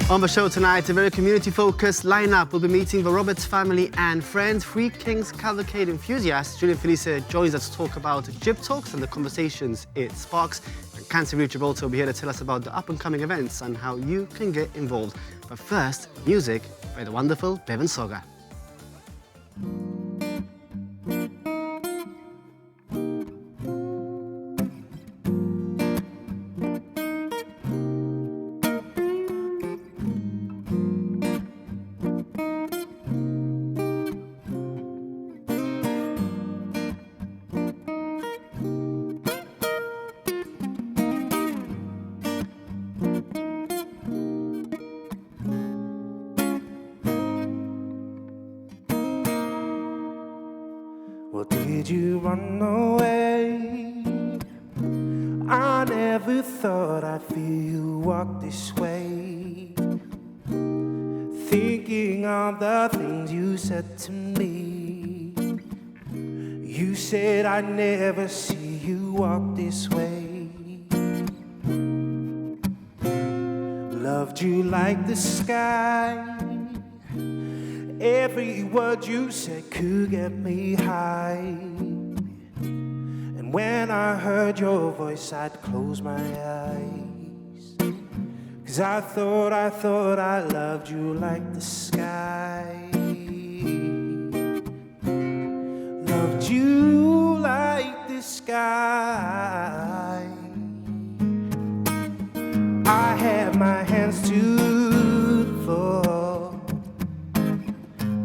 On the show tonight, a very community-focused lineup. We'll be meeting the Roberts family and friends. Three Kings Cavalcade enthusiast Julian Felice joins us to talk about GibTalks and the conversations it sparks. And Cancer Relief Gibraltar will be here to tell us about the up-and-coming events and how you can get involved. But first, music by the wonderful Bevin Soga. Well, did you run away? I never thought I'd feel you walk this way. Thinking of the things you said to me. You said I'd never see you walk this way. Loved you like the sky. Every word you said could get me high. And when I heard your voice, I'd close my eyes. 'Cause I thought I loved you like the sky. Loved you like the sky. I had my hands to the floor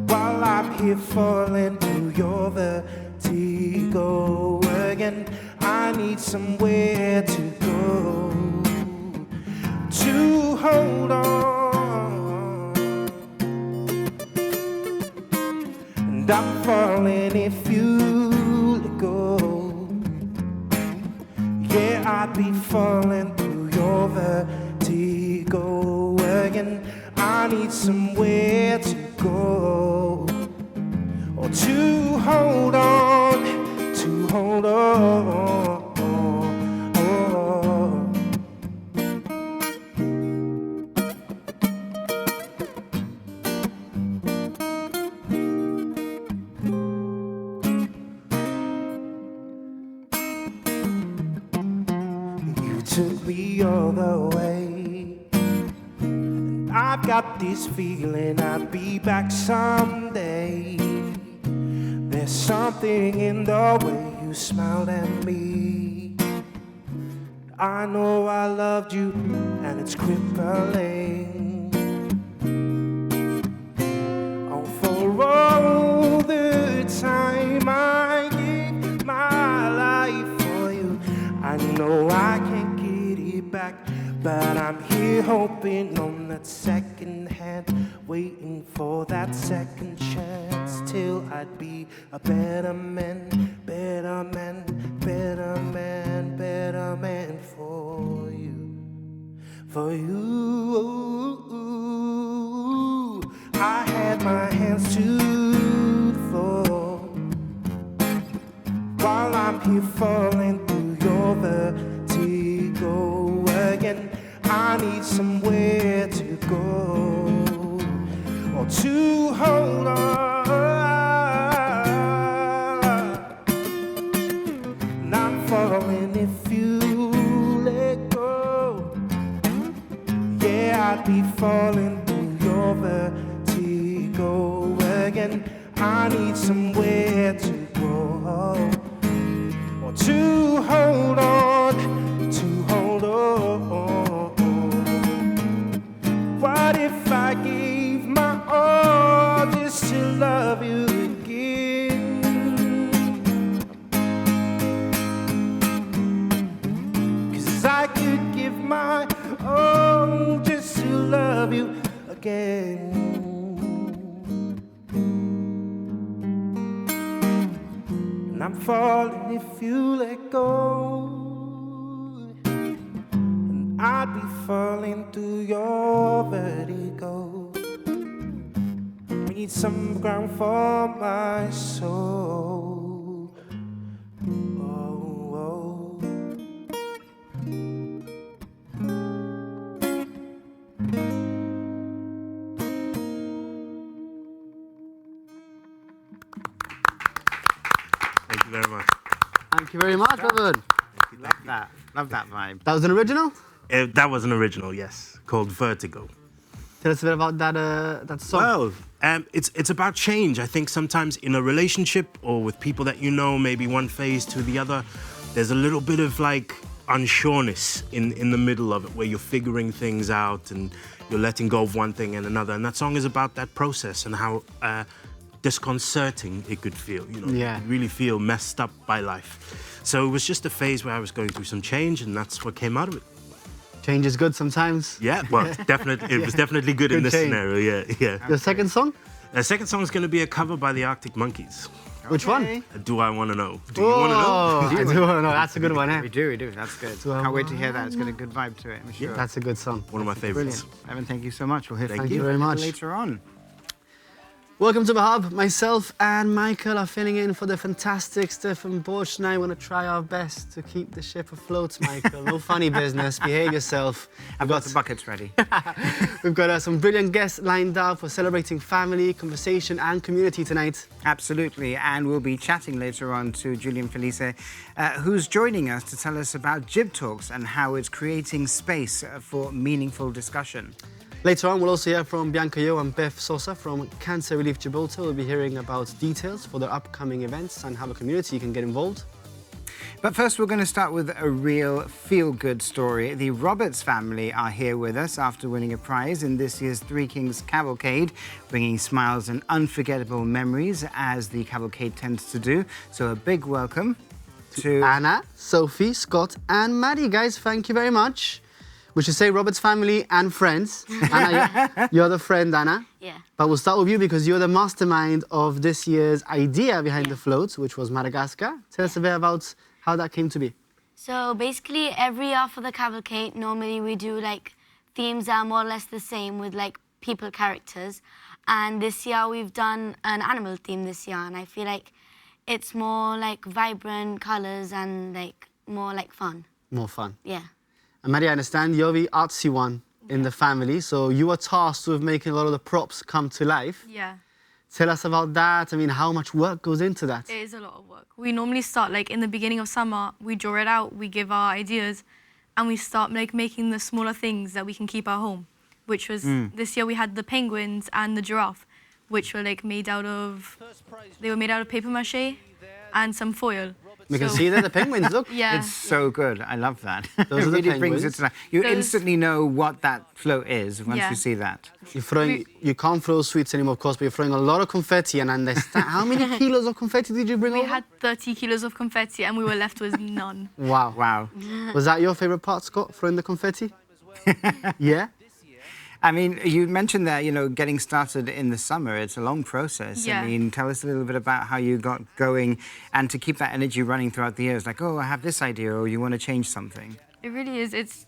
while I'm here falling through your vertigo again. I need somewhere to go to hold on. And I'm falling if you let go. Yeah, I'd be falling through your vertigo again. I need somewhere to go, or to hold on, to hold on. You took me all the way. I've got this feeling I'll be back someday. There's something in the way you smiled at me. I know I loved you and it's crippling. Oh, for all the time I gave my life for you, I know I can't get it back. But I'm here hoping on that second hand, waiting for that second chance, till I'd be a better man, better man, better man, better man for you, for you. I had my hands to the floor while I'm here falling through your vertigo again. I need somewhere to go, or to hold on. And I'm falling if you let go. Yeah, I'd be falling through your vertigo again. I need somewhere to go, or to hold on, to hold on. What if I gave my all just to love you again? 'Cause I could give my all just to love you again. And I'm falling if you let go. I'd be falling through your vertigo. We need some ground for my soul. Oh, oh. Thank you very much, Bevin. Love that vibe. That was an original? That was an original, yes, called Vertigo. Tell us a bit about that song. Well, it's about change. I think sometimes in a relationship or with people that you know, maybe one phase to the other, there's a little bit of like unsureness in the middle of it where you're figuring things out and you're letting go of one thing and another. And that song is about that process and how disconcerting it could feel. You know, Yeah. you really feel messed up by life. So it was just a phase where I was going through some change, and that's what came out of it. Change is good sometimes. Yeah, well, definitely, it was definitely good in Good this change. scenario. Yeah. Your second song? The second song is going to be a cover by the Arctic Monkeys. Which one? Do I Want to Know? Do you want to know? Oh, I do want to know. That's a good one, eh? We do. That's good. Can't wait to hear that. It's got a good vibe to it, I'm sure. That's a good song. One of my favorites. Brilliant. Evan, thank you so much. We'll hear Thank from you very much. later on. Welcome to the Hub. Myself and Michael are filling in for the fantastic Stefan Borch tonight. We're going to try our best to keep the ship afloat, Michael. No funny business. Behave yourself. I've got the buckets ready. We've got some brilliant guests lined up for celebrating family, conversation and community tonight. Absolutely, and we'll be chatting later on to Julian Felice, who's joining us to tell us about GibTalks and how it's creating space for meaningful discussion. Later on, we'll also hear from Bianca and Beth Soga from Cancer Relief Gibraltar. We'll be hearing about details for their upcoming events and how the community can get involved. But first, we're going to start with a real feel-good story. The Roberts family are here with us after winning a prize in this year's Three Kings Cavalcade, bringing smiles and unforgettable memories, as the cavalcade tends to do. So a big welcome to Anna, Sophie, Scott and Maddie. Guys, thank you very much. We should say Robert's family and friends. Anna, you're the friend, Anna. Yeah. But we'll start with you because you're the mastermind of this year's idea behind the float, which was Madagascar. Tell us a bit about how that came to be. So basically every year for the cavalcade, normally we do like themes that are more or less the same with like people characters. And this year we've done an animal theme this year, and I feel like it's more like vibrant colours and like more like fun. More fun. Yeah. And Maddie, I understand you're the artsy one in the family, so you were tasked with making a lot of the props come to life. Yeah, Tell us about that. I mean, how much work goes into that? it is a lot of work. We normally start like in the beginning of summer, we draw it out, we give our ideas, and we start like making the smaller things that we can keep at home, which was this year we had the penguins and the giraffe, which were like made out of, they were made out of paper mache and some foil. We can So- see there the penguins, look. Yeah. It's so good. I love that. Those It are the really brings it penguins. to life. You Those- instantly know what that float is once Yeah. you see that. You're throwing, you can't throw sweets anymore, of course, but you're throwing a lot of confetti and understand. How many kilos of confetti did you bring We over? had 30 kilos of confetti and we were left with none. Wow. Wow. Was that your favorite part, Scott, throwing the confetti? Yeah? I mean, you mentioned that, you know, getting started in the summer, it's a long process. Yeah. I mean, tell us a little bit about how you got going and to keep that energy running throughout the years. Like, oh, I have this idea, or you want to change something. It really is.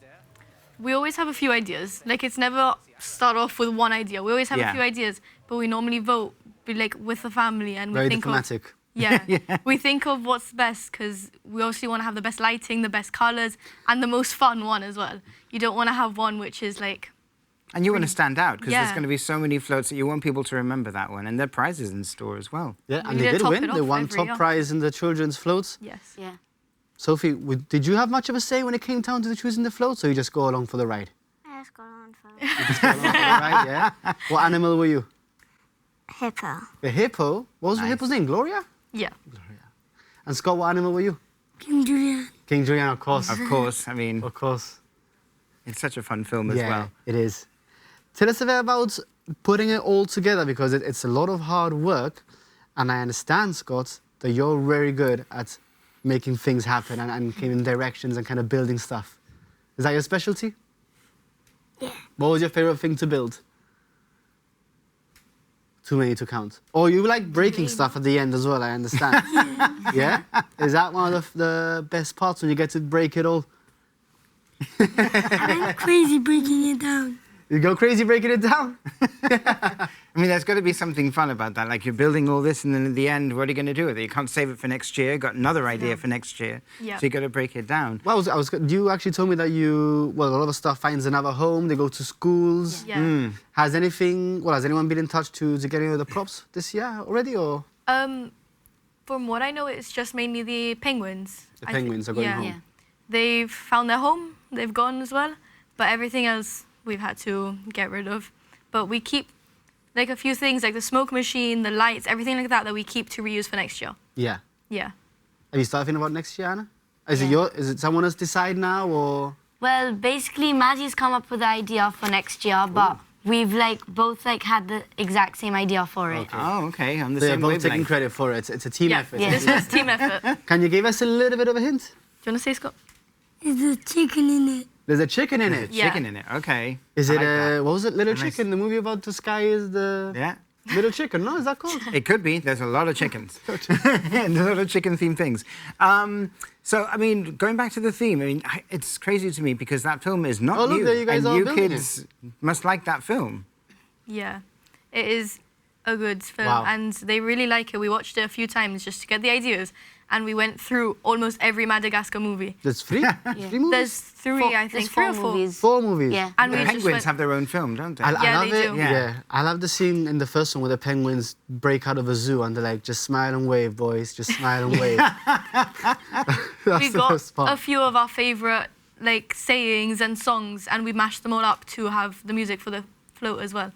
We always have a few ideas. Like, it's never start off with one idea. We always have Yeah. a few ideas, but we normally vote like with the family and we Very think diplomatic. of yeah, we think of what's best because we obviously want to have the best lighting, the best colors, and the most fun one as well. You don't want to have one which is like. And you want to stand out because there's Yeah. going to be so many floats that you want people to remember that one. And there are prizes in store as well. Yeah, We and need they to did top win. it They off won every top year. prize in the children's floats. Yes. Yeah. Sophie, did you have much of a say when it came down to choosing the floats, or you just go along for the ride? I just got on for Right, yeah. What animal were you? hippo. The hippo. What was the Nice. hippo's name? Gloria? Yeah. And Scott, what animal were you? King Julian. King Julian, of course. Of course, I mean, Of course. it's such a fun film as Yeah, well. it is. Tell us a bit about putting it all together, because it's a lot of hard work, and I understand, Scott, that you're very good at making things happen and giving directions and kind of building stuff. Is that your specialty? Yeah. What was your favorite thing to build? Too many to count. Or you like breaking stuff at the end as well, I understand. Yeah? Is that one of the best parts when you get to break it all? I went crazy breaking it down. You go crazy breaking it down? I mean, there's got to be something fun about that. Like, you're building all this, and then at the end, what are you going to do with it? You can't save it for next year. Got another idea for next year. Yeah. So you got to break it down. Well, you actually told me that a lot of the stuff finds another home, they go to schools. Yeah. Has anyone been in touch to get any of the props this year already, or? From what I know, it's just mainly the penguins. The penguins are going home. Yeah. They've found their home. They've gone as well. But everything else we've had to get rid of. But we keep like a few things, like the smoke machine, the lights, everything like that we keep to reuse for next year. Yeah. Yeah. Have you started thinking about next year, Anna? Is it someone else decide now, or? Well, basically, Maddie's come up with the idea for next year, but we've both had the exact same idea for it. Okay. Oh, okay. On the So you're same both taking wavelength. credit for it. It's a team effort. Yeah. This was team effort. Can you give us a little bit of a hint? Do you want to say, Scott? Is the chicken in it? There's a chicken in it. Yeah. Chicken in it. Okay. Is I it like that. what was it? Little Nice. Chicken. The movie about the sky is the Yeah. Little Chicken. No, is that called? It could be. There's a lot of chickens. And a lot of chicken-themed things. So, I mean, going back to the theme, I mean, it's crazy to me because that film is not Oh, look, new. there you guys and are you building kids must like that film. Yeah. It is a good film, Wow. and they really like it. We watched it a few times just to get the ideas, and we went through almost every Madagascar movie. There's three? Three movies? There's three, I think, There's three four or four. movies. 4 movies. Yeah. And The we just penguins went, have their own film, don't they? I Yeah, love they it. do. Yeah. I love the scene in the first one where the penguins break out of a zoo and they're like, just smile and wave, boys. Just smile and wave. That's we the got best part. a few of our favorite sayings and songs, and we mashed them all up to have the music for the float as well.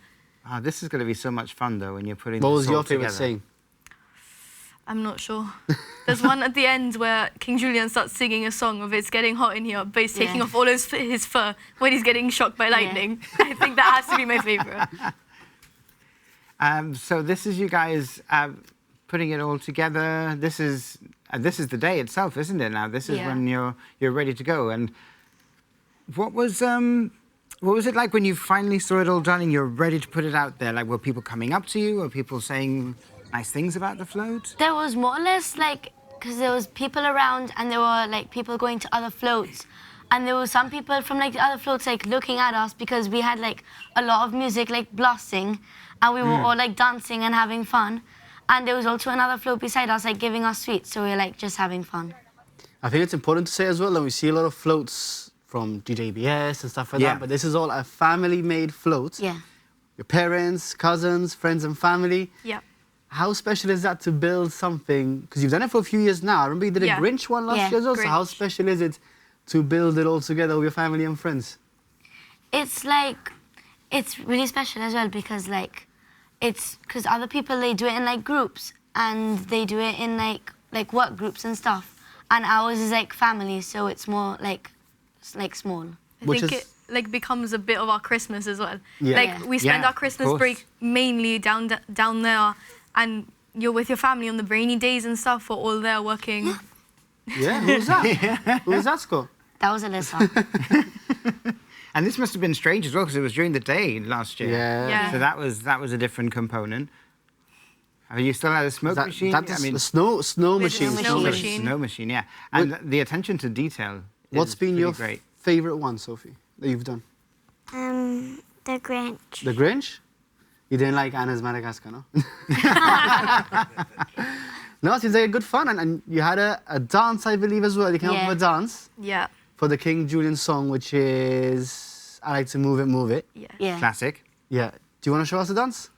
This is going to be so much fun, though, when you're putting What this was your all favorite together. saying? I'm not sure. There's one at the end where King Julian starts singing a song of "It's getting hot in here," but he's taking Yeah. off all his fur when he's getting shocked by lightning. I think that has to be my favorite. So this is you guys putting it all together. This is the day itself, isn't it? Now this is Yeah. when you're ready to go. And what was it like when you finally saw it all done and you're ready to put it out there? Like, were people coming up to you? Were people saying nice things about the float? There was more or less because there was people around and there were people going to other floats. And there were some people from the other floats looking at us because we had a lot of music blasting and we were all dancing and having fun. And there was also another float beside us giving us sweets, so we were just having fun. I think it's important to say as well that we see a lot of floats from DJBS and stuff like Yeah. that, but this is all a family-made float. Yeah. Your parents, cousins, friends and family. Yeah. How special is that to build something? Because you've done it for a few years now. I remember you did a Yeah. Grinch one last Yeah, year as well. So how Grinch. special is it to build it all together with your family and friends? It's it's really special as well because it's because other people, they do it in groups and they do it in work groups and stuff. And ours is family, so it's more small. I Which think is- it becomes a bit of our Christmas as well. Yeah. We spend Yeah, our Christmas of course. break mainly down there, and you're with your family on the rainy days and stuff. We're all there working. Yeah, who was that? Who was that, Scott? That was Alyssa. And this must have been strange as well because it was during the day last year. Yeah. Yeah. So that was a different component. Have you still had a smoke machine? That is the snow machine. snow machine. Snow machine, yeah. And the attention to detail. What's is been pretty your great? favorite one, Sophie, that you've done? The Grinch. The Grinch? You didn't like Anna's Madagascar, no? No, it seems like a good fun. And you had a dance, I believe, as well. You came up Yeah. with a dance Yeah. for the King Julian song, which is I Like to Move It, Move It. Yeah. Yeah. Classic. Yeah. Do you want to show us the dance?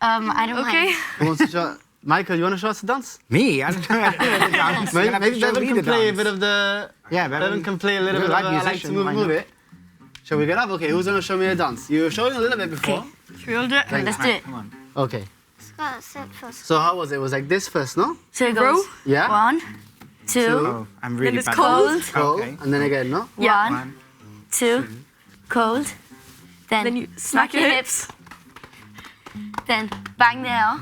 I don't Okay. mind. Who wants to show? Michael, you want to show us the dance? Me? I don't know how to do the dance. You're gonna have Maybe to show Bevin me can the play a dance. bit of the... Yeah, Bevin can play a little You're bit a of live I Like to musician, Move why It, Move not? It. Shall we get up? Okay, who's going to show me a dance? You were showing a little bit before. Should we all do it? Let's do it. Okay. Scott said first. So how was it? It was like this first, no? So it Row? goes Yeah. 1, 2, Oh, I'm really it's bad. cold. Cold. Okay. And then again, no? 1, 2, cold. Then you smack your hips. Then bang the air.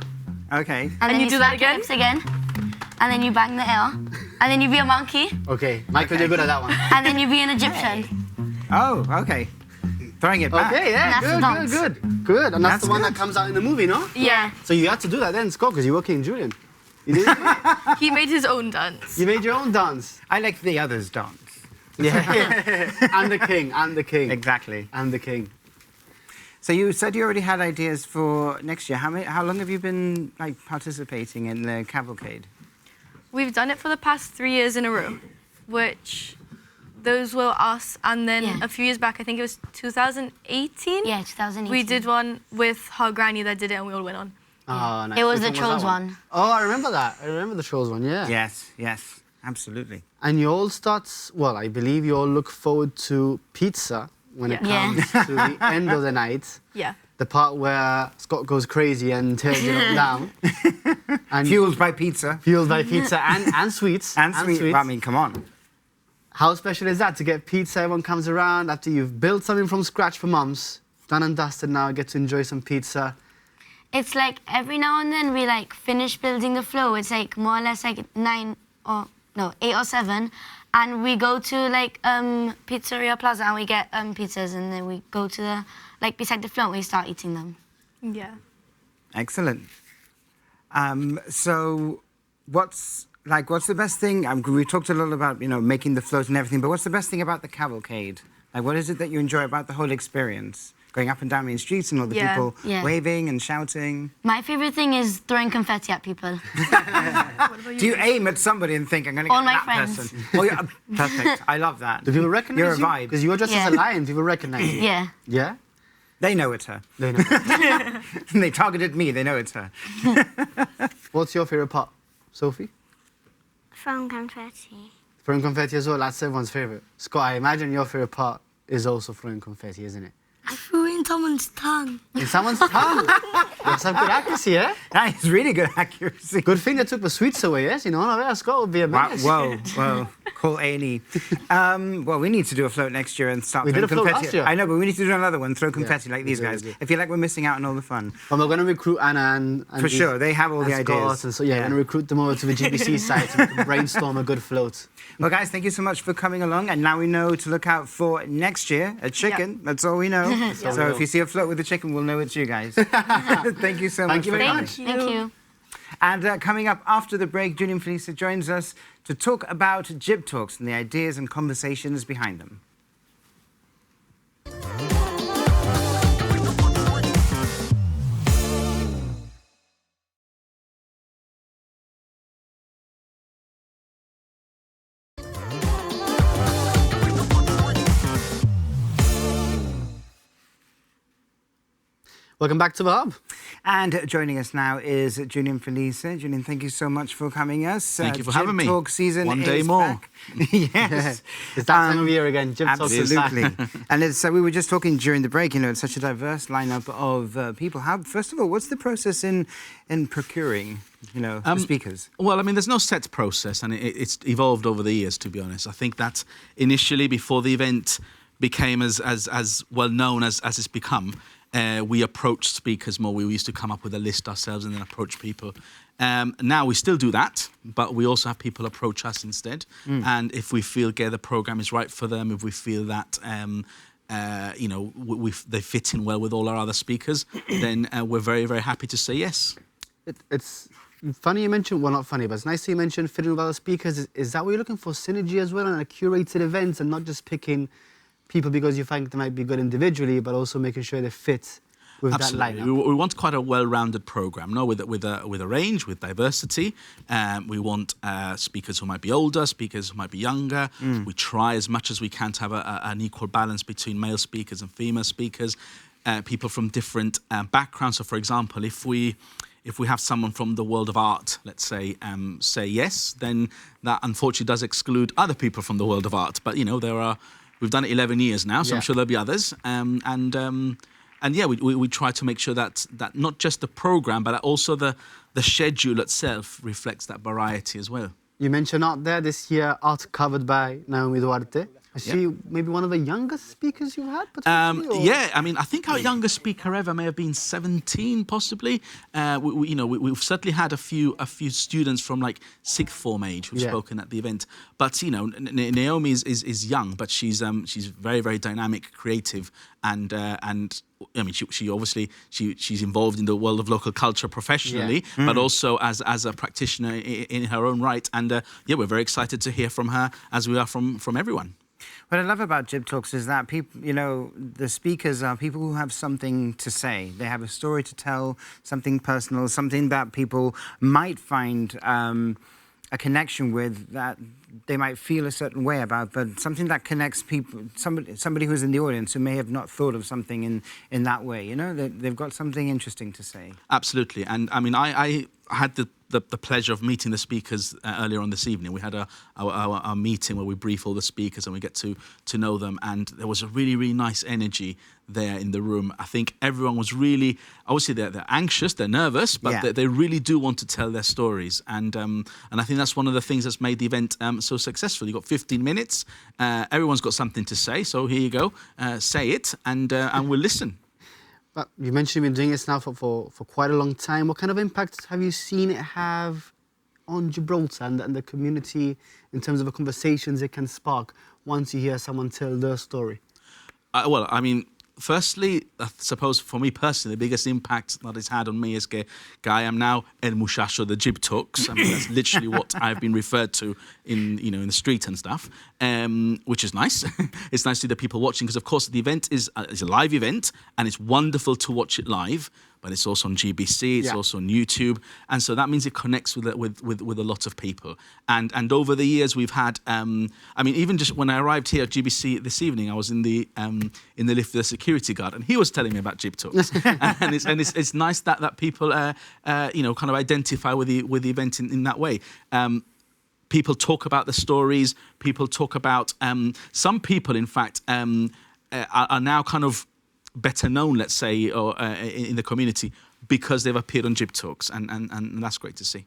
Okay. And then you do that smack your again? hips again. And then you bang the air. And then you be a monkey. Okay. Michael, you're good at that one. And then you be an Egyptian. Oh, okay. Throwing it back. Okay, yeah, And that's the dance. good. And that's That's the one good. that comes out in the movie, no? Yeah. So you had to do that then, Scott, because you were King Julian. You did it? He made his own dance. You made your own dance. I like the others dance. Yeah. And the king, and the king. Exactly. And the king. So you said you already had ideas for next year. How long have you been participating in the cavalcade? We've done it for the past 3 years in a row, which those were us. And then Yeah. a few years back, I think it was 2018. Yeah, 2018. We did one with her granny that did it, and we all went on. Oh, nice. It was Which the that Trolls one. Oh, I remember that. I remember the Trolls one, yeah. Yes, absolutely. And you all start, well, I believe you all look forward to pizza when it Yeah. comes to the end of the night. Yeah. The part where Scott goes crazy and tears it all down. And Fueled by pizza. fueled by pizza and sweets. And sweet. I mean, come on. How special is that to get pizza? Everyone comes around after you've built something from scratch for mums. Done and dusted now, get to enjoy some pizza. It's like every now and then we like finish building the floor. It's like more or less like 8 or 7. And we go to like Pizzeria Plaza and we get pizzas, and then we go to the, like beside the floor and we start eating them. Yeah. Excellent. So what's the best thing? We talked a lot about, making the float and everything, but what's the best thing about the cavalcade? Like, what is it that you enjoy about the whole experience? Going up and down main streets and all the people waving and shouting. My favorite thing is throwing confetti at people. Do you aim at somebody and think, I'm going to get All my that friends. person? Oh, yeah, perfect. I love that. Do people recognize You're a you? vibe. Because you're dressed as a lion, people recognize you. Yeah. Yeah? They know it's her. They know. They targeted me. They know it's her. What's your favourite part, Sophie? From confetti. Throwing confetti as well, that's everyone's favourite. Scott, I imagine your favourite part is also throwing confetti, isn't it? I threw it in someone's tongue. In someone's tongue. That's some good accuracy, yeah? That is really good accuracy. Good thing they took the sweets away, yes? Scott would be a menace. Whoa. Call A&E. Well, we need to do a float next year and start We throwing did a float confetti. last year. I know, but we need to do another one, throw confetti like these we do, guys. we do. I feel like we're missing out on all the fun. Well, we're going to recruit Anna and For sure, they have all the Scott, ideas. and so, yeah, we're going to recruit them over to the GBC site so we can brainstorm a good float. Well, guys, thank you so much for coming along. And now we know to look out for next year, a chicken. Yep. That's all we know. all we So know. if you see a float with a chicken, we'll know it's you guys. Thank you so much you for very coming. much. Thank you. And coming up after the break, Julian Felice joins us to talk about GibTalks and the ideas and conversations behind them. Welcome back to the Hub. And joining us now is Julian Felice. Julian, thank you so much for coming us. Thank you for having me. GibTalk season One day is more. back. Yes. It's that time of year again. GibTalks is back. Absolutely. And it's, we were just talking during the break, it's such a diverse lineup of people. First of all, what's the process in procuring, the speakers? Well, I mean, there's no set process, and it's evolved over the years, to be honest. I think that initially, before the event became as well known as it's become, we approached speakers more. We used to come up with a list ourselves and then approach people. Now we still do that, but we also have people approach us instead. And if we feel the program is right for them, if we feel that they fit in well with all our other speakers, then we're very, very happy to say yes. It's funny you mentioned, well, not funny, but it's nice that you mentioned fitting with other speakers. Is that what you're looking for, synergy as well, and a curated event, and not just picking people because you think they might be good individually, but also making sure they fit with Absolutely. that lineup? We want quite a well-rounded program, with a range, with diversity. We want speakers who might be older, speakers who might be younger. We try as much as we can to have an equal balance between male speakers and female speakers, people from different backgrounds. So, for example, if we have someone from the world of art, let's say yes, then that unfortunately does exclude other people from the world of art. But, we've done it 11 years now, so I'm sure there'll be others. We try to make sure that not just the program, but also the schedule itself reflects that variety as well. You mentioned art there. This year, art covered by Naomi Duarte. Is she maybe one of the youngest speakers you've had, potentially? I think our youngest speaker ever may have been 17, possibly. We've certainly had a few students from like sixth form age who've spoken at the event. But Naomi is young, but she's very, very dynamic, creative, and I mean, she obviously she's involved in the world of local culture professionally, but also as a practitioner in her own right. And we're very excited to hear from her, as we are from everyone. What I love about GibTalks is that people, the speakers are people who have something to say. They have a story to tell, something personal, something that people might find a connection with that they might feel a certain way about, but something that connects people, somebody who's in the audience who may have not thought of something in that way, you know, they've got something interesting to say. Absolutely. And I mean, I had the pleasure of meeting the speakers earlier on this evening. We had our meeting where we brief all the speakers and we get to know them, and there was a really, really nice energy there in the room. I think everyone was really, obviously they're anxious, they're nervous, but they really do want to tell their stories, and I think that's one of the things that's made the event so successful. You've got 15 minutes, everyone's got something to say, so here you go, say it, and we'll listen. But you mentioned you've been doing this now for quite a long time. What kind of impact have you seen it have on Gibraltar and the community in terms of the conversations it can spark once you hear someone tell their story? Well, I mean, firstly, I suppose for me personally, the biggest impact that it's had on me is that I am now El Muchacho, the GibTalks. I mean, that's literally what I've been referred to in the street and stuff, which is nice. It's nice to see the people watching, because of course the event is a live event and it's wonderful to watch it live. But it's also on GBC, it's also on YouTube, and so that means it connects with a lot of people. And over the years we've had, I mean, even just when I arrived here at GBC this evening, I was in the lift with the security guard, and he was telling me about GibTalks. and it's nice that people kind of identify with the event in that way. People talk about the stories. People talk about some people, in fact, are now kind of better known, let's say, or in the community because they've appeared on GibTalks, and that's great to see.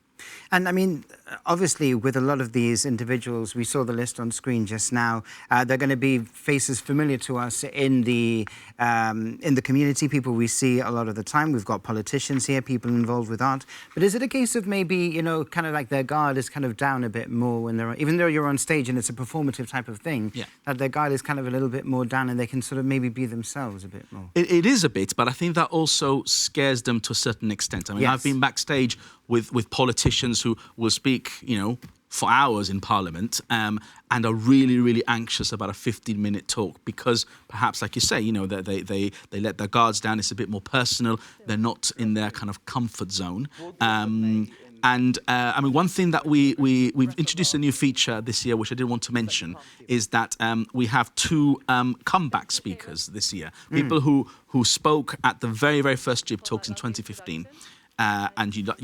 And I mean, obviously, with a lot of these individuals, we saw the list on screen just now. They're going to be faces familiar to us in the community. People we see a lot of the time. We've got politicians here, people involved with art. But is it a case of maybe, kind of like their guard is kind of down a bit more when they're, even though you're on stage and it's a performative type of thing, that their guard is kind of a little bit more down and they can sort of maybe be themselves a bit more? It is a bit, but I think that also scares them to a certain extent. I mean, I've been backstage with politicians who will speak, for hours in Parliament, and are really, really anxious about a 15-minute talk because perhaps, like you say, that they let their guards down. It's a bit more personal. They're not in their kind of comfort zone. I mean, one thing that we've introduced a new feature this year, which I did want to mention, is that we have two comeback speakers this year. People who spoke at the very, very first GibTalks in 2015. And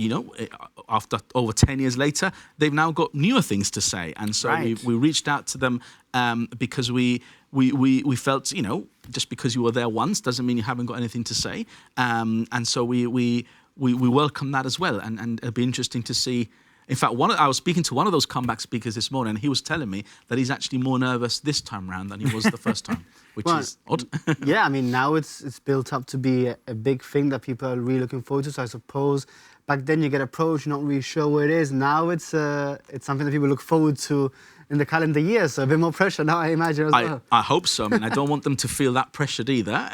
after over 10 years later, they've now got newer things to say, and so we reached out to them because we felt, just because you were there once doesn't mean you haven't got anything to say, and so we welcome that as well, and it'll be interesting to see. In fact, I was speaking to one of those comeback speakers this morning, and he was telling me that he's actually more nervous this time round than he was the first time, which is odd. Yeah, I mean, now it's built up to be a big thing that people are really looking forward to. So I suppose back then you get approached, you're not really sure where it is. Now it's something that people look forward to in the calendar year, so a bit more pressure now, I imagine, as well. I hope so. I mean, I don't want them to feel that pressured either.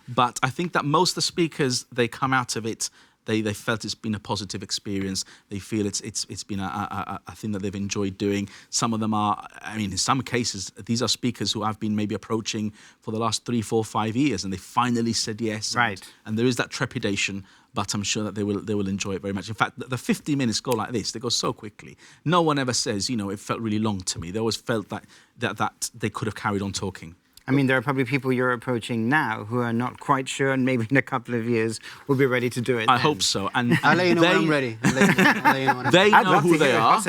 But I think that most of the speakers, they come out of it, they felt it's been a positive experience. They feel it's been a thing that they've enjoyed doing. Some of them are, I mean, in some cases, these are speakers who I've been maybe approaching for the last 3, 4, 5 years, and they finally said yes. Right. And there is that trepidation, but I'm sure that they will enjoy it very much. In fact, the 50 minutes go like this. They go so quickly. No one ever says, it felt really long to me. They always felt that they could have carried on talking. I mean, there are probably people you're approaching now who are not quite sure, and maybe in a couple of years will be ready to do it. I hope so. And I'll let you know when I'm ready. They know who they are.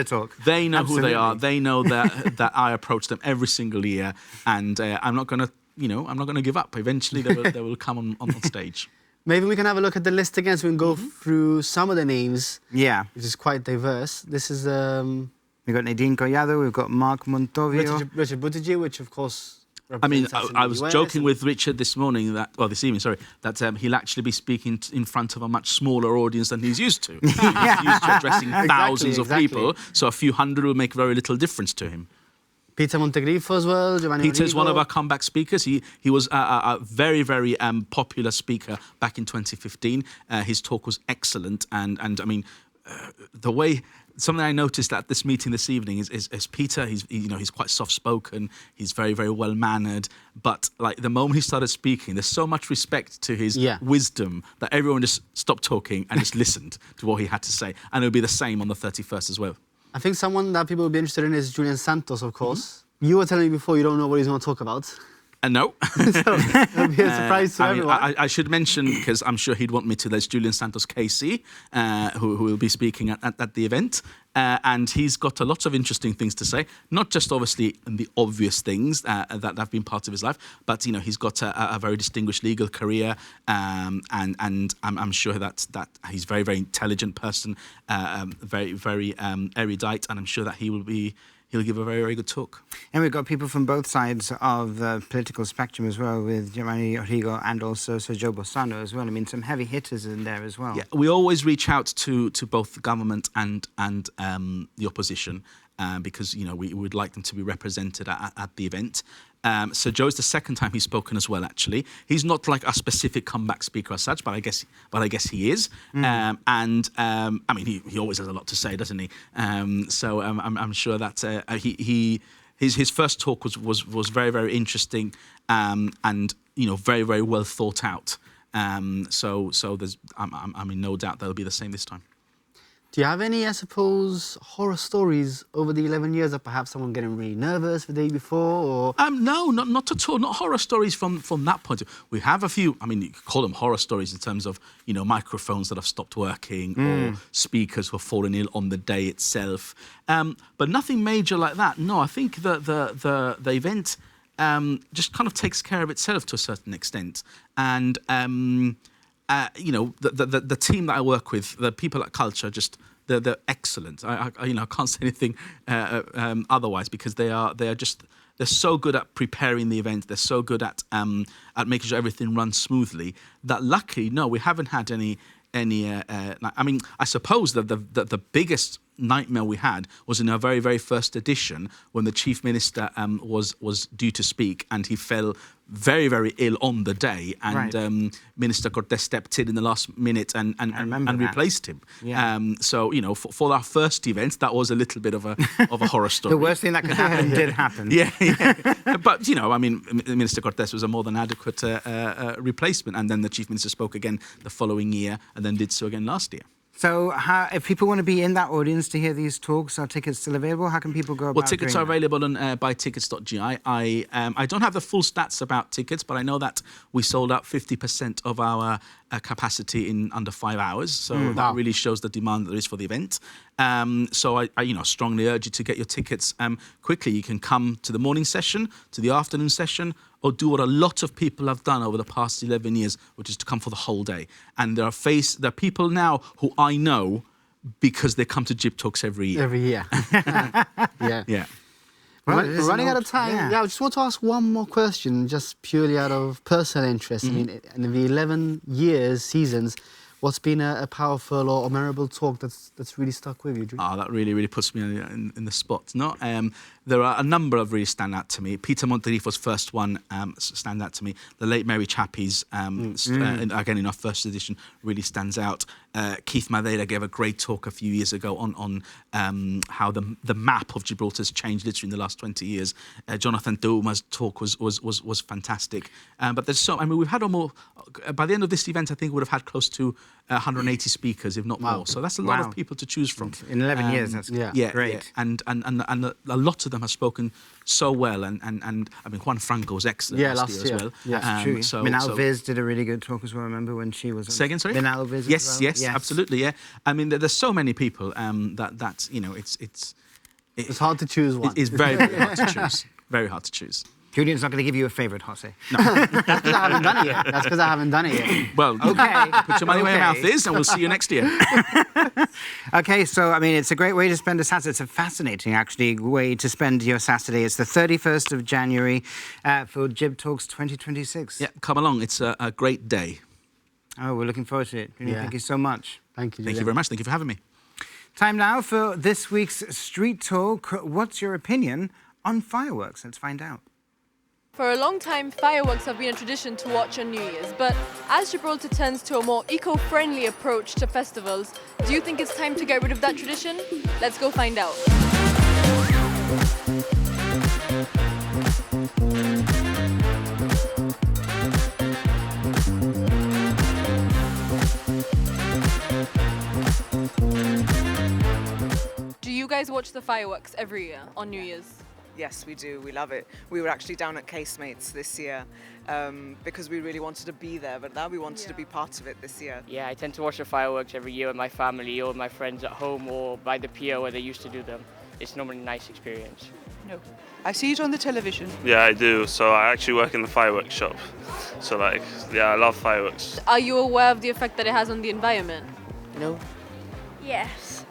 They know who they are. They know that I approach them every single year, and I'm not going to give up. Eventually, they will come on stage. Maybe we can have a look at the list again, so we can go through some of the names. Yeah, which is quite diverse. This is we've got Nadine Collado, we've got Mark Montovio, Richard Buttigieg, which of course. I mean, I was joking with Richard this evening, that he'll actually be speaking in front of a much smaller audience than he's used to. He's used to addressing thousands of people, so a few hundred will make very little difference to him. Peter Montegrifo as well. Peter's one of our comeback speakers. He was a very, very popular speaker back in 2015. His talk was excellent, and I mean, the way. Something I noticed at this meeting this evening is Peter. He's quite soft-spoken. He's very, very well-mannered. But like the moment he started speaking, there's so much respect to his wisdom that everyone just stopped talking and just listened to what he had to say. And it'll be the same on the 31st as well. I think someone that people will be interested in is Julian Santos, of course. You were telling me before you don't know what he's going to talk about. No. So it'll be a surprise to everyone. I should mention, because I'm sure he'd want me to, there's Julian Santos KC, who will be speaking at the event. And he's got a lot of interesting things to say, not just obviously the obvious things that have been part of his life, but he's got a very distinguished legal career, and I'm sure that he's a very, very intelligent person, very, very erudite, and I'm sure that he'll give a very, very good talk. And we've got people from both sides of the political spectrum as well, with Giovanni Origo and also Sergio Bolzano as well. I mean, some heavy hitters in there as well. Yeah, we always reach out to both the government and the opposition, because we would like them to be represented at the event. So Joe's the second time he's spoken as well. Actually, he's not like a specific comeback speaker as such, but I guess he is. I mean, he always has a lot to say, doesn't he? So I'm sure that his first talk was very, very interesting, and very, very well thought out. So there's I mean, no doubt that'll be the same this time. Do you have any, I suppose, horror stories over the 11 years of perhaps someone getting really nervous the day before? Or No, not at all. Not horror stories from that point of view. We have a few, I mean, you could call them horror stories in terms of, microphones that have stopped working or speakers who have fallen ill on the day itself. But nothing major like that. No, I think the event just kind of takes care of itself to a certain extent. And the team that I work with, the people at Culture, they're excellent. I can't say anything otherwise, because they're so good at preparing the event. They're so good at making sure everything runs smoothly. That luckily, no, we haven't had any. I mean, I suppose that the biggest nightmare we had was in our very, very first edition, when the Chief Minister was due to speak, and he fell very, very ill on the day, and Minister Cortés stepped in the last minute and replaced him. Yeah. So for our first event, that was a little bit of a horror story. The worst thing that could happen did happen. Yeah. But I mean, Minister Cortés was a more than adequate replacement, and then the Chief Minister spoke again the following year, and then did so again last year. So if people want to be in that audience to hear these talks, are tickets still available? How can people go about Well, tickets are doing that? available on buytickets.gi. I don't have the full stats about tickets, but I know that we sold out 50% of our capacity in under 5 hours. So that really shows the demand there is for the event. So I strongly urge you to get your tickets quickly. You can come to the morning session, to the afternoon session, or do what a lot of people have done over the past 11 years, which is to come for the whole day. And there are people now who I know because they come to GibTalks every year. every year. Yeah. Yeah. Well, We're running out of time. Yeah, I just want to ask one more question, just purely out of personal interest. I mean, in the 11 seasons, what's been a powerful or memorable talk that's really stuck with you, Julian? Oh, that really, really puts me in the spot. No, there are a number of really stand out to me. Peter Monterifo's first one stand out to me. The late Mary Chappie's, again in our first edition, really stands out. Keith Madeira gave a great talk a few years ago on how the map of Gibraltar has changed literally in the last 20 years. Jonathan Douma's talk was fantastic. But there's we've had almost, by the end of this event, I think we would have had close to 180 speakers, if not more. So that's a lot of people to choose from. In 11 years, that's great. Yeah. And a lot of them have spoken so well. And I mean, Juan Franco was excellent last year as well. Yeah, that's true. Minal Viz did a really good talk as well. Remember when she was... Say again, sorry? Minal Viz as well? Yes, absolutely, yeah. I mean, there's so many people that It's hard to choose one. It's very, very hard to choose. Very hard to choose. Julian's not going to give you a favourite, Jose. That's because I haven't done it yet. Well, Okay. put your money where your mouth is, and we'll see you next year. Okay, so, I mean, it's a great way to spend a Saturday. It's a fascinating, actually, way to spend your Saturday. It's the 31st of January for GibTalks 2026. Yeah, come along. It's a great day. Oh, we're looking forward to it. Julian, Yeah. thank you so much. Thank you, Thank you very much. Thank you for having me. Time now for this week's Street Talk. What's your opinion on fireworks? Let's find out. For a long time, fireworks have been a tradition to watch on New Year's, but as Gibraltar turns to a more eco-friendly approach to festivals, do you think it's time to get rid of that tradition? Let's go find out. Do you guys watch the fireworks every year on New Year's? Yes, we do. We love it. We were actually down at Casemates this year because we really wanted to be there, but now we wanted to be part of it this year. Yeah, I tend to watch the fireworks every year with my family or my friends at home or by the pier where they used to do them. It's normally a nice experience. No. I see it on the television. Yeah, I do. So I actually work in the fireworks shop. So like, yeah, I love fireworks. Are you aware of the effect that it has on the environment? No? Yes.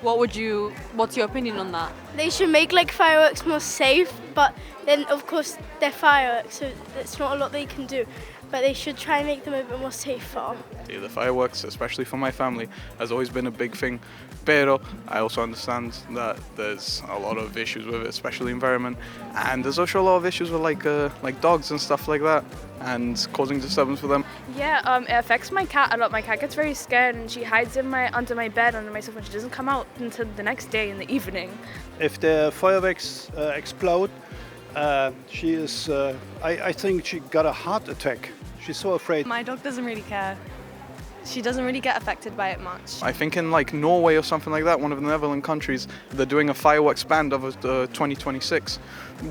What's your opinion on that? They should make like fireworks more safe, but then of course they're fireworks, so it's not a lot they can do. But they should try and make them a bit more safer. The fireworks, especially for my family, has always been a big thing. Pero I also understand that there's a lot of issues with it, especially environment, and there's also a lot of issues with like dogs and stuff like that, and causing disturbance for them. Yeah, it affects my cat a lot. My cat gets very scared and she hides under my bed, under my sofa, and she doesn't come out until the next day in the evening. If the fireworks explode, she is, I think she got a heart attack. She's so afraid. My dog doesn't really care. She doesn't really get affected by it much. I think in like Norway or something like that, one of the Netherlands countries, they're doing a fireworks ban of 2026.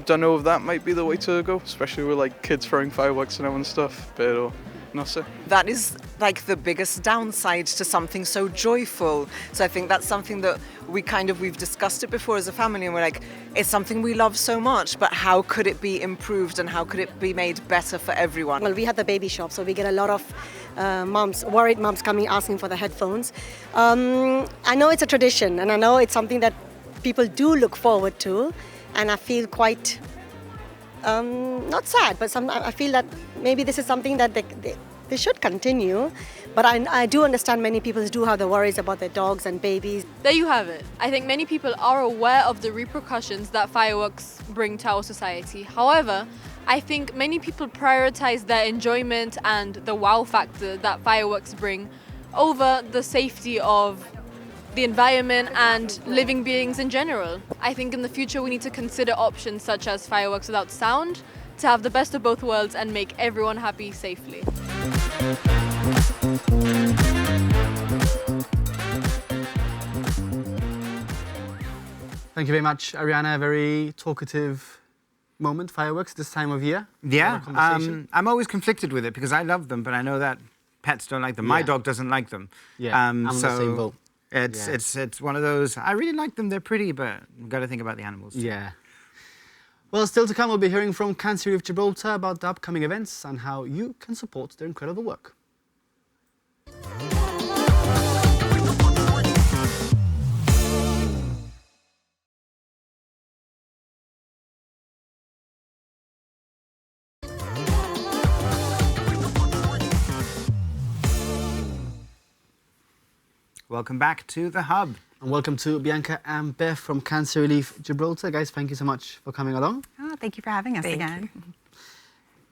Don't know if that might be the way to go, especially with like kids throwing fireworks and stuff. Pero no sé. That is like the biggest downside to something so joyful. So I think that's something that we've discussed it before as a family, and we're like, it's something we love so much, but how could it be improved and how could it be made better for everyone? Well, we have the baby shop, so we get a lot of worried moms coming asking for the headphones. I know it's a tradition, and I know it's something that people do look forward to, and I feel quite not sad, but I feel that maybe this is something that they should continue. But I do understand many people do have the worries about their dogs and babies. There you have it. I think many people are aware of the repercussions that fireworks bring to our society. However, I think many people prioritize their enjoyment and the wow factor that fireworks bring over the safety of the environment and living beings in general. I think in the future we need to consider options such as fireworks without sound to have the best of both worlds and make everyone happy safely. Thank you very much, Ariana. A very talkative moment, fireworks this time of year. Yeah, I'm always conflicted with it because I love them, but I know that pets don't like them. My dog doesn't like them. Yeah, I'm on the same boat. It's one of those, I really like them, they're pretty, but we've got to think about the animals too. Yeah. Well, still to come, we'll be hearing from Cancer Relief Gibraltar about the upcoming events and how you can support their incredible work. Welcome back to The Hub. And welcome to Bianca and Beth from Cancer Relief Gibraltar. Guys, thank you so much for coming along. Oh, thank you for having us again.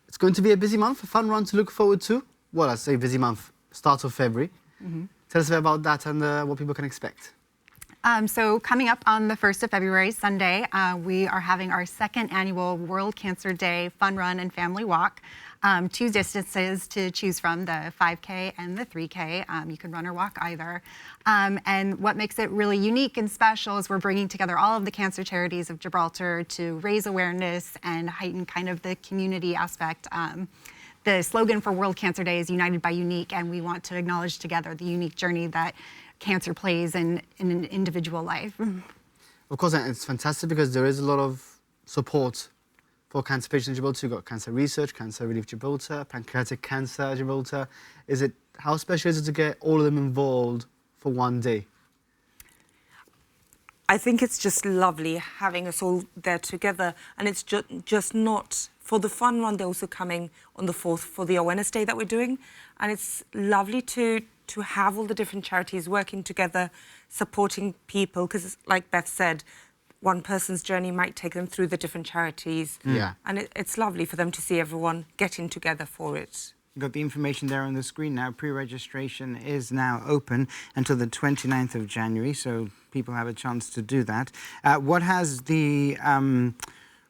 It's going to be a busy month, a fun run to look forward to. Well, I say busy month, start of February. Tell us a bit about that and what people can expect. So coming up on the 1st of February, Sunday, we are having our second annual World Cancer Day Fun Run and Family Walk. 2 distances to choose from, the 5K and the 3K. You can run or walk either. And what makes it really unique and special is we're bringing together all of the cancer charities of Gibraltar to raise awareness and heighten kind of the community aspect. The slogan for World Cancer Day is United by Unique, and we want to acknowledge together the unique journey that cancer plays in an individual life. Of course, it's fantastic because there is a lot of support for cancer patients in Gibraltar. You've got Cancer Research, Cancer Relief Gibraltar, Pancreatic Cancer Gibraltar. How special is it to get all of them involved for one day? I think it's just lovely having us all there together, and it's just not for the fun run. They're also coming on the 4th for the awareness day that we're doing, and it's lovely to have all the different charities working together, supporting people, because like Beth said, one person's journey might take them through the different charities. Yeah. And it's lovely for them to see everyone getting together for it. You've got the information there on the screen now. Pre-registration is now open until the 29th of January, so people have a chance to do that. What has the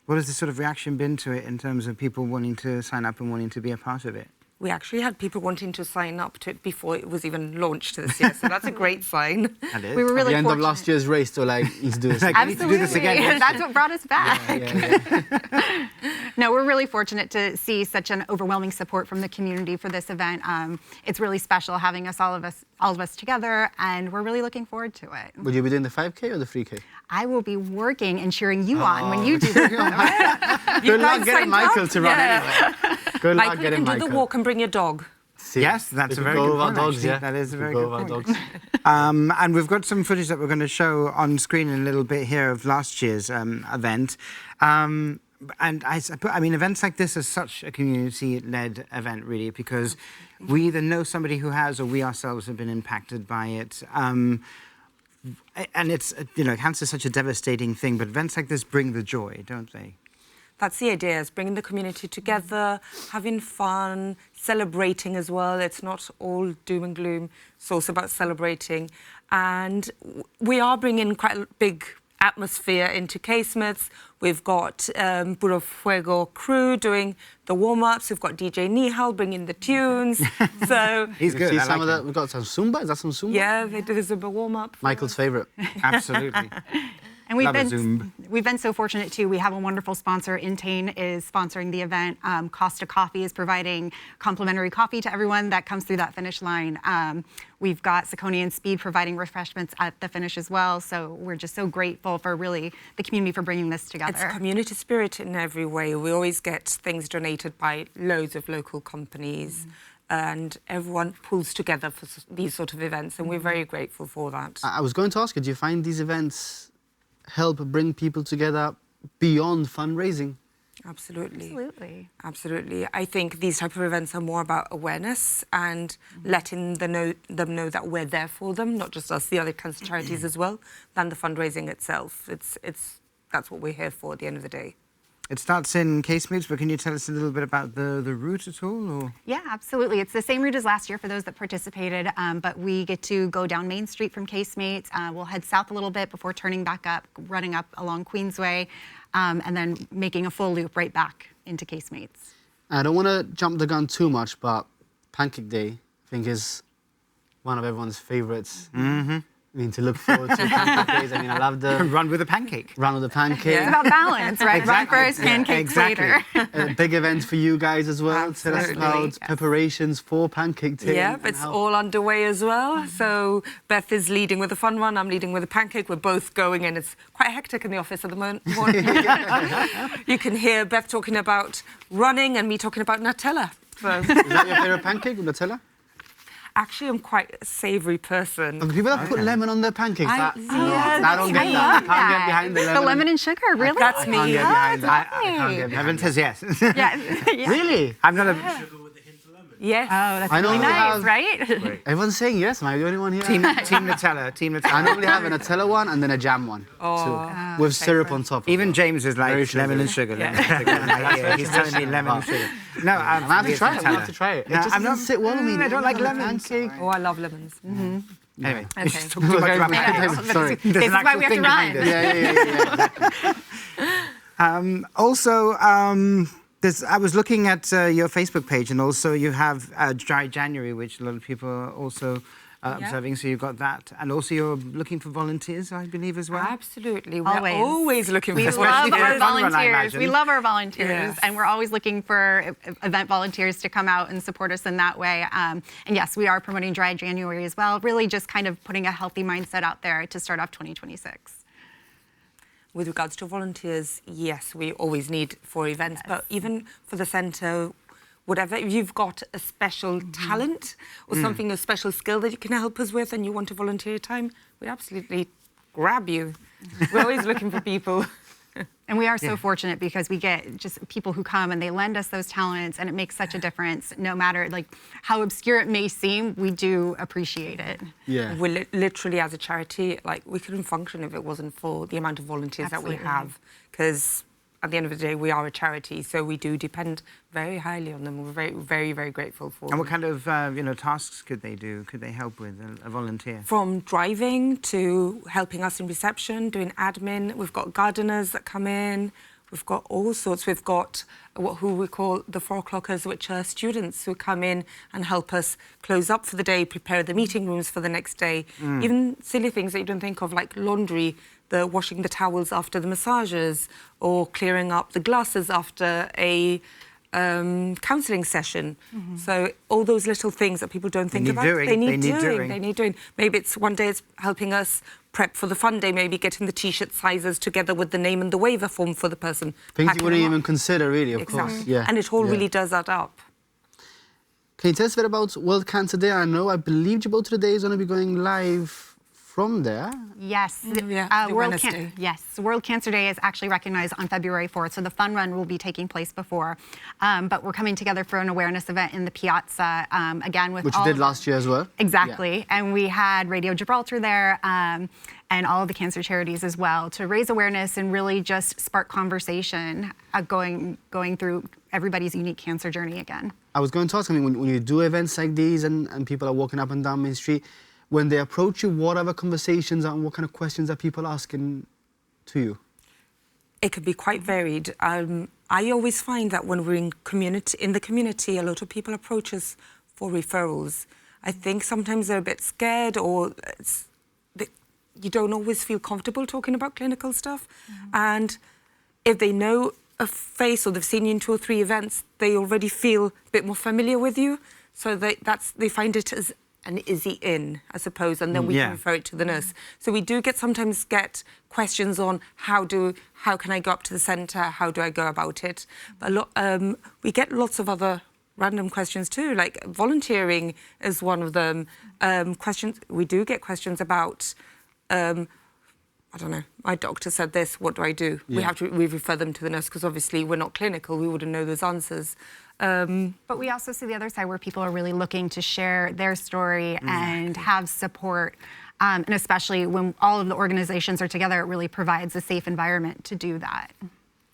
sort of reaction been to it in terms of people wanting to sign up and wanting to be a part of it? We actually had people wanting to sign up to it before it was even launched this year, so that's a great sign. We were really At the end of last year's race, so like, let's do this. Like, absolutely. Need to do this again. That's what brought us back. No, we're really fortunate to see such an overwhelming support from the community for this event. It's really special having all of us together, and we're really looking forward to it. Would you be doing the 5K or the 3K? I will be working and cheering you on when you do the Good luck getting Michael to run anyway. Good luck Michael, getting you can Michael. do the walk and bring your dog. Yes, that's a very good point. Dogs, yeah. That is a very go good with our point. dogs. And we've got some footage that we're going to show on screen in a little bit here of last year's event. And I mean, events like this are such a community-led event, really, because we either know somebody who has or we ourselves have been impacted by it. And it's, you know, cancer is such a devastating thing, but events like this bring the joy, don't they? That's the idea, is bringing the community together, having fun, celebrating as well. It's not all doom and gloom. It's also about celebrating. And we are bringing quite a big atmosphere into casemates. We've got Puro Fuego crew doing the warm-ups. We've got DJ Nihal bringing the tunes. So he's good. Some of that. We've got some Zumba. Is that some Zumba? Yeah, they do the Zumba warm-up. Michael's favourite. Absolutely. And we've been so fortunate too. We have a wonderful sponsor. Intane is sponsoring the event. Costa Coffee is providing complimentary coffee to everyone that comes through that finish line. We've got Saucony and Speed providing refreshments at the finish as well. So we're just so grateful for really the community for bringing this together. It's community spirit in every way. We always get things donated by loads of local companies. And everyone pulls together for these sort of events, and we're very grateful for that. I was going to ask you, do you find these events help bring people together beyond fundraising? Absolutely. Absolutely. I think these type of events are more about awareness and letting them know that we're there for them, not just us, the other cancer charities as well, than the fundraising itself. That's what we're here for at the end of the day. It starts in Casemates, but can you tell us a little bit about the route at all? Or? Yeah, absolutely. It's the same route as last year for those that participated, but we get to go down Main Street from Casemates. We'll head south a little bit before turning back up, running up along Queensway, and then making a full loop right back into Casemates. I don't want to jump the gun too much, but Pancake Day, I think, is one of everyone's favourites. Mm-hmm. I mean, to look forward to Pancake Days. I mean, I love the... Run with a pancake. Run with a pancake. It's about balance, right? Exactly. Run first, pancakes later. A big event for you guys as well. Absolutely. Tell us about preparations for Pancake Day. Yeah, it's all underway as well. So Beth is leading with a fun one. I'm leading with a pancake. We're both going, and it's quite hectic in the office at the moment. You can hear Beth talking about running and me talking about Nutella. So. Is that your favourite pancake with Nutella? Actually, I'm quite a savoury person. And the people that put lemon on their pancakes, I don't get that. I I can't get behind the lemon. The lemon and sugar, really? That's me. I can't get behind that. I can't get behind Evan says yes. Yeah. Really? I'm not a... Yes. Oh, that's I really normally nice, have- right? Everyone's saying yes. Am I the only one here? Team Nutella. Team Nutella. I normally have a Nutella one and then a jam one, too, with syrup on top. Even James is Very like lemon and sugar. Yeah. Lemon and sugar. Yeah, he's telling me lemon and sugar. No, I have to try it. I have to try it. No, It just I'm not- doesn't sit well with me. I don't like lemons. Pancake. Oh, I love lemons. Anyway, Okay. we should talk too much about pancakes. Sorry. This is why we have to run. Yeah. Also, I was looking at your Facebook page, and also you have Dry January, which a lot of people are also observing. So you've got that, and also you're looking for volunteers, I believe, as well. Absolutely. We're Always. always looking We for love our fun run, I volunteers. imagine. We love our volunteers, Yes. and we're always looking for event volunteers to come out and support us in that way. And yes, we are promoting Dry January as well, really just kind of putting a healthy mindset out there to start off 2026. With regards to volunteers, yes, we always need for events, but even for the centre, whatever, if you've got a special talent or something, a special skill that you can help us with and you want to volunteer your time, we absolutely grab you. We're always looking for people. And we are so fortunate because we get just people who come and they lend us those talents, and it makes such a difference. No matter like how obscure it may seem, we do appreciate it. Yeah. We're literally, as a charity, like, we couldn't function if it wasn't for the amount of volunteers that we have. Because at the end of the day, we are a charity, so we do depend very highly on them. We're very, very, very grateful for them. And what kind of tasks could they do? Could they help with a volunteer? From driving to helping us in reception, doing admin. We've got gardeners that come in. We've got all sorts. We've got who we call the 4 o'clockers, which are students who come in and help us close up for the day, prepare the meeting rooms for the next day. Even silly things that you don't think of, like laundry, the washing the towels after the massages, or clearing up the glasses after a counselling session. So all those little things that people don't think about, they need doing. Maybe it's one day it's helping us prep for the fun day, maybe getting the T-shirt sizes together with the name and the waiver form for the person. Things you wouldn't even consider, really, of course. Yeah. And it all really does add up. Can you tell us a bit about World Cancer Day? I believe Gibraltar Day is going to be going live from there. Yes. World Cancer Day is actually recognized on February 4th, so the fun run will be taking place before. But we're coming together for an awareness event in the Piazza, again with Which you did last year as well. Exactly. Yeah. And we had Radio Gibraltar there, and all of the cancer charities as well, to raise awareness and really just spark conversation going through everybody's unique cancer journey again. I was going to ask, when you do events like these and people are walking up and down Main Street, when they approach you, what other conversations and what kind of questions are people asking to you? It could be quite varied. I always find that when we're in the community, a lot of people approach us for referrals. I think sometimes they're a bit scared, or you don't always feel comfortable talking about clinical stuff. And if they know a face or they've seen you in 2 or 3 events, they already feel a bit more familiar with you. So they find it as an easy in, I suppose, and then we can refer it to the nurse. So we do sometimes get questions on how can I go up to the centre, how do I go about it? But we get lots of other random questions too, like volunteering is one of them. We do get questions about, I don't know, my doctor said this, what do I do? Yeah. We refer them to the nurse because obviously we're not clinical, we wouldn't know those answers. But we also see the other side where people are really looking to share their story and have support. And especially when all of the organizations are together, it really provides a safe environment to do that.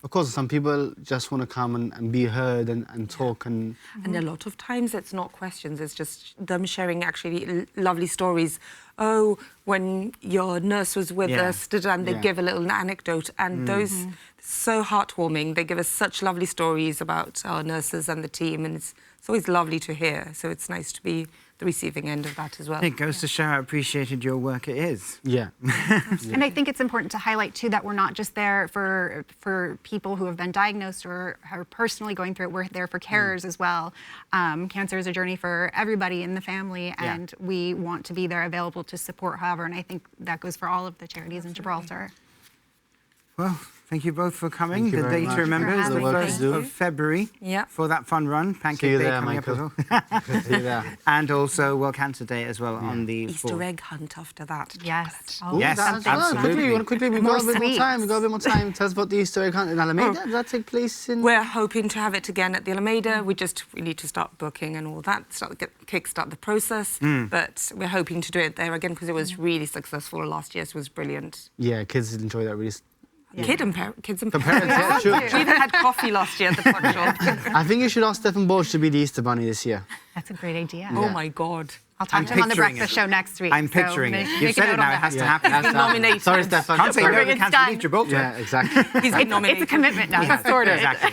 Of course, some people just want to come and be heard and talk. And a lot of times it's not questions, it's just them sharing actually lovely stories. Oh, when your nurse was with us, and they give a little anecdote, and those so heartwarming. They give us such lovely stories about our nurses and the team, and it's always lovely to hear. So it's nice to be the receiving end of that as well. It goes to show how appreciated your work it is. Yeah. And I think it's important to highlight too that we're not just there for people who have been diagnosed or are personally going through it. We're there for carers as well. Cancer is a journey for everybody in the family, and we want to be there available to support however, and I think that goes for all of the charities in Gibraltar. Well, thank you both for coming. Thank you The very day much. to remember is the For having 1st us. of February for that fun run. Pancake you Day there, coming Michael. up as well. See you there. And also World Cancer Day as well on the 4th. Easter egg hunt after that. Yes. Oh, yes, absolutely. Quickly, we've got a bit more time. We've got a bit more time. Tell us about the Easter egg hunt in Alameda. Does that take place in... We're hoping to have it again at the Alameda. We need to start booking and all that, kickstart the process. But we're hoping to do it there again because it was really successful last year. So it was brilliant. Yeah, kids enjoy that really. Kids and parents. Yeah, sure. We even had coffee last year at the tuck shop. I think you should ask Stephen Borch to be the Easter Bunny this year. That's a great idea. Oh my God. I'll talk to him on the breakfast show next week. I'm picturing it. You've make a said it note now, on it that. has to happen. Nominated. Sorry, Stefan. Can't say no to It's Cancer done. Relief Gibraltar. Yeah, exactly. He's been nominated. It's a commitment now. Sorted. Exactly.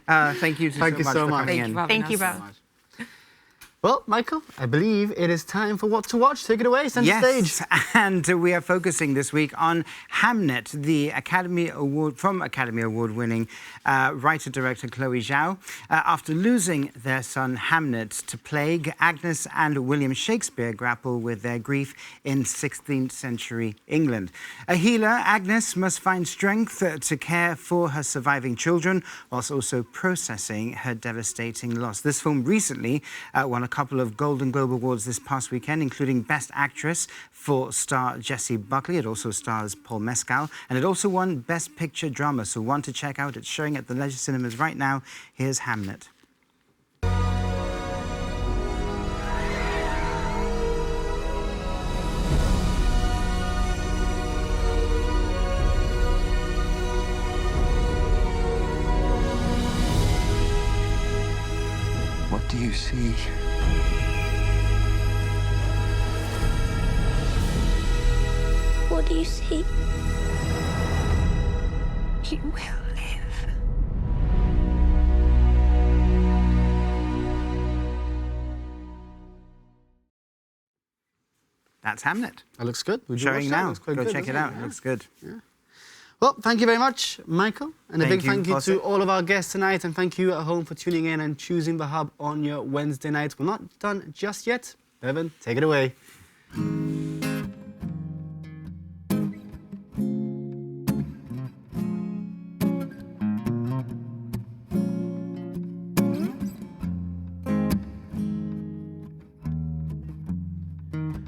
Thank you so much for coming in. Thank you both. Well, Michael, I believe it is time for What to Watch. Take it away, centre stage. And we are focusing this week on Hamnet, the Academy Award-winning writer-director Chloe Zhao. After losing their son Hamnet to plague, Agnes and William Shakespeare grapple with their grief in 16th century England. A healer, Agnes must find strength to care for her surviving children whilst also processing her devastating loss. This film recently won a couple of Golden Globe Awards this past weekend, including Best Actress for star Jessie Buckley. It also stars Paul Mescal, and it also won Best Picture Drama, so one to check out. It's showing at the Leisure Cinemas right now. Here's Hamnet. What do you see? What do you see? You will live. That's Hamlet. That looks good. Would you Showing watch that? now. Looks quite Go good, check it doesn't out. It looks good. Well, thank you very much, Michael. And a Thank big you, thank you Jose. to all of our guests tonight. And thank you at home for tuning in and choosing the Hub on your Wednesday night. We're not done just yet. Bevin, take it away.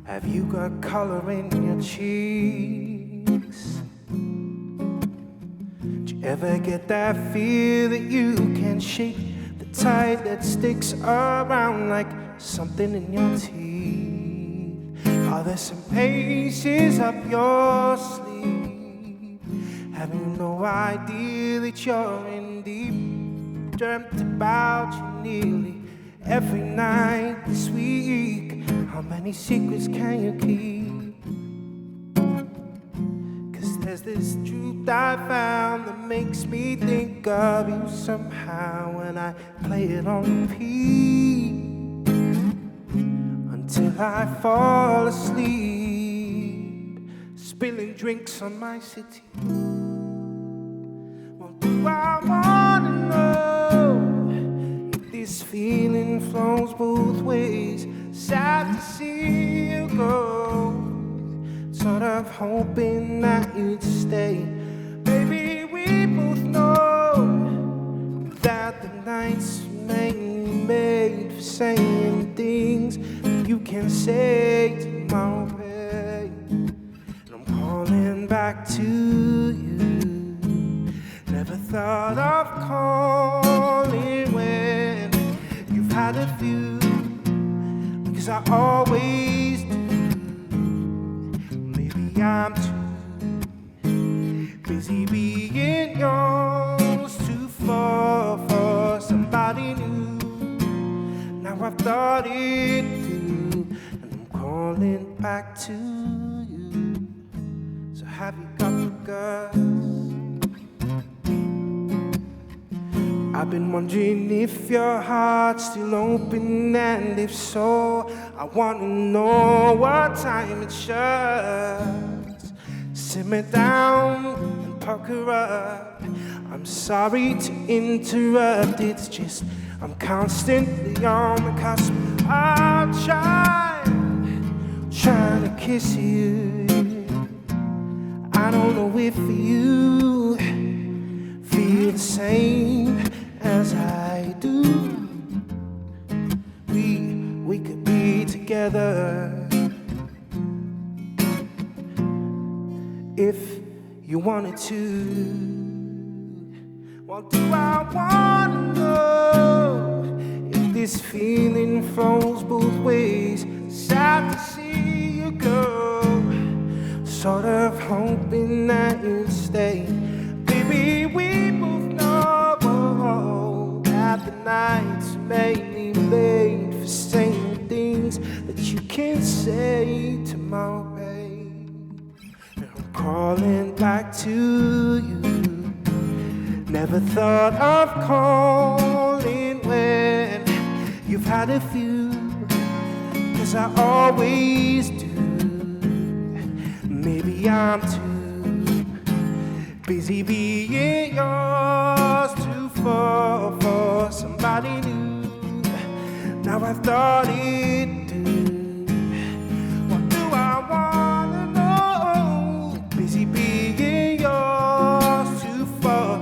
Have you got color in your cheeks? Do you ever get that feel that you can shake the tide that sticks around like something in your teeth? Are there some aces up your sleeve? Have you no idea that you're in deep? Dreamt about you nearly every night this week. How many secrets can you keep? 'Cause there's this truth I found that makes me think of you somehow when I play it on repeat until I fall asleep, spilling drinks on my city. Well, do I wanna know if this feeling flows both ways? Sad to see you go, sort of hoping that you'd stay. Baby, we both know that the night's mainly made for saying things that you can say tomorrow, babe. And I'm calling back to you. Never thought of calling when you've had a few. 'Cause I always do. Maybe I'm too busy being yours to fall for somebody new. Now I've thought it through, and I'm calling back to you. So have you got the guts? I've been wondering if your heart's still open, and if so, I wanna know what time it shuts. Simmer down and pucker up. I'm sorry to interrupt, it's just I'm constantly on the cusp of trying to kiss you. I don't know if you feel the same as I do. We could be together if you wanted to. Well, do I wanna know if this feeling flows both ways? Sad to see you go, sort of hoping that you'd stay. Baby, we both know that the night's mainly made for saying things that you can't say tomorrow, babe. And I'm calling back to you. Never thought of calling when you've had a few, 'cause I always do. Maybe I'm too busy being yours to fall for somebody new. Now I've thought it through. What do I wanna know? Busy being yours to fall.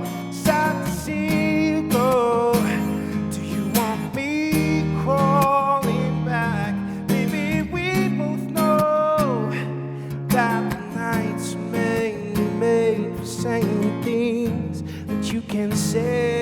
Sad to see you go. Do you want me crawling back? Maybe we both know that the night's mainly made for saying things that you can say